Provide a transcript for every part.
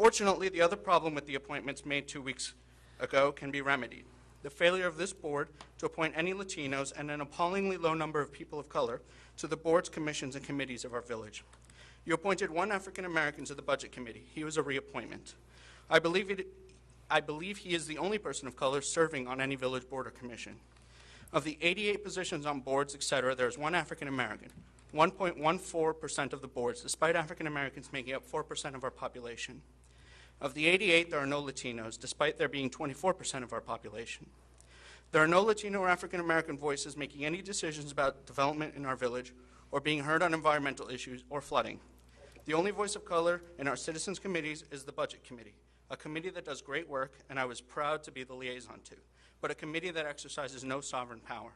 Fortunately, the other problem with the appointments made 2 weeks ago can be remedied. The failure of this board to appoint any Latinos and an appallingly low number of people of color to the boards, commissions, and committees of our village. You appointed one African American to the Budget Committee. He was a reappointment. I believe he is the only person of color serving on any village board or commission. Of the 88 positions on boards, etc., there is one African American, 1.14% of the boards, despite African Americans making up 4% of our population. Of the 88, there are no Latinos, despite there being 24% of our population. There are no Latino or African American voices making any decisions about development in our village or being heard on environmental issues or flooding. The only voice of color in our citizens' committees is the Budget Committee, a committee that does great work and I was proud to be the liaison to, but a committee that exercises no sovereign power.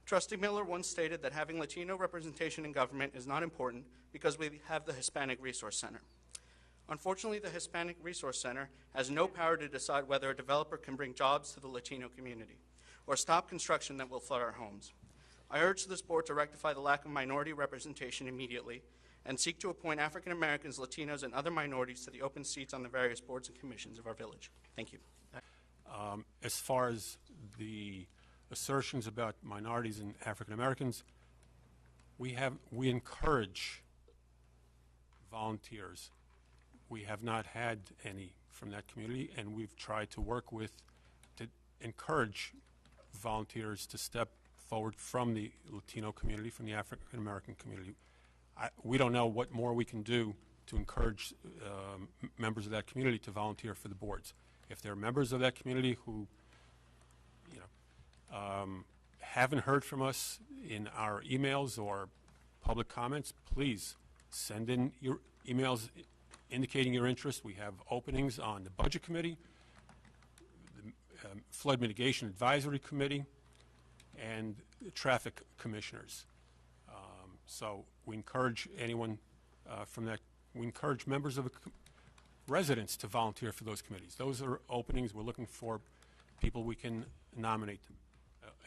Trustee Miller once stated that having Latino representation in government is not important because we have the Hispanic Resource Center. Unfortunately, the Hispanic Resource Center has no power to decide whether a developer can bring jobs to the Latino community or stop construction that will flood our homes. I urge this board to rectify the lack of minority representation immediately and seek to appoint African Americans, Latinos, and other minorities to the open seats on the various boards and commissions of our village. Thank you. As far as the assertions about minorities and African Americans, we encourage volunteers. We have not had any from that community, and we've tried to work to encourage volunteers to step forward from the Latino community, from the African American community. We don't know what more we can do to encourage members of that community to volunteer for the boards. If there are members of that community who, haven't heard from us in our emails or public comments, please send in your emails indicating your interest. We have openings on the Budget Committee, the Flood Mitigation Advisory Committee, and the Traffic Commissioners. So we encourage anyone from that. We encourage members of the residents to volunteer for those committees. Those are openings. We're looking for people we can nominate them.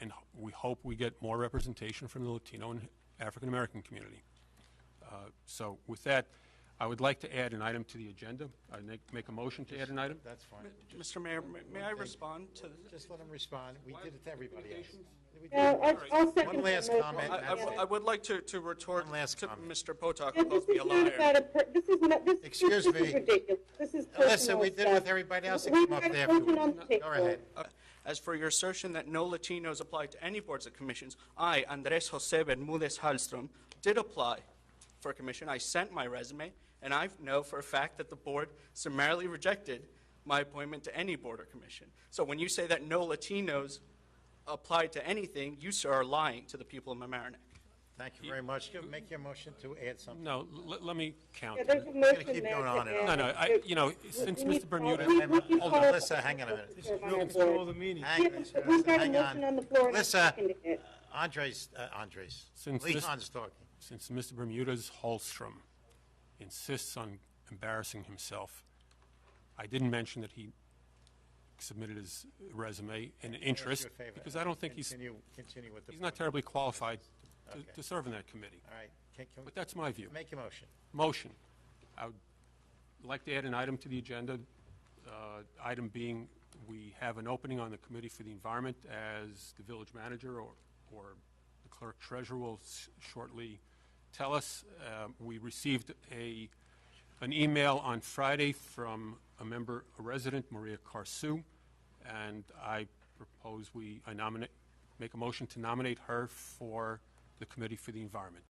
And we hope we get more representation from the Latino and African American community. So with that, I would like to add an item to the agenda. I make a motion to add an item. That's fine. Mr. Mayor, may I respond to this? Just let him respond. We did it to everybody else. I'll second One last that comment. motion. I would like to retort One last to comment. Mr. Potok, Yeah, who calls me a liar. Excuse this me. is ridiculous. This is Listen, personal we did stuff. with everybody else that We came up had a there. motion on the Go table. ahead. As for your assertion that no Latinos apply to any boards or commissions, I, Andres Jose Bermudez Hallstrom, did apply for a commission. I sent my resume, and I know for a fact that the board summarily rejected my appointment to any board or commission. So when you say that no Latinos apply to anything, you, sir, are lying to the people of Mamaroneck. Thank you very much. Make your motion to add something. No, let me count. Yeah, there's a gonna motion keep there going to on and add. No, since We need Mr. Bermudez, we Hold on, call- Alyssa, hang on a minute. serve on our Control board. the meeting. Hang, We've got a hang motion on the floor and I Alyssa, seconded it. Andres, Since this- Leon's talking. since Mr. Bermudez Hallstrom insists on embarrassing himself, I didn't mention that he submitted his resume in interest Ask you a favor. because I don't think Continue with the. he's not terribly qualified Okay. to serve in that committee. All right. But that's my view. Make your motion. Motion. I would like to add an item to the agenda. Item being, we have an opening on the Committee for the Environment, as the village manager or the clerk treasurer will shortly tell us. We received an email on Friday from a resident, Maria Carsu, and I propose make a motion to nominate her for the Committee for the Environment.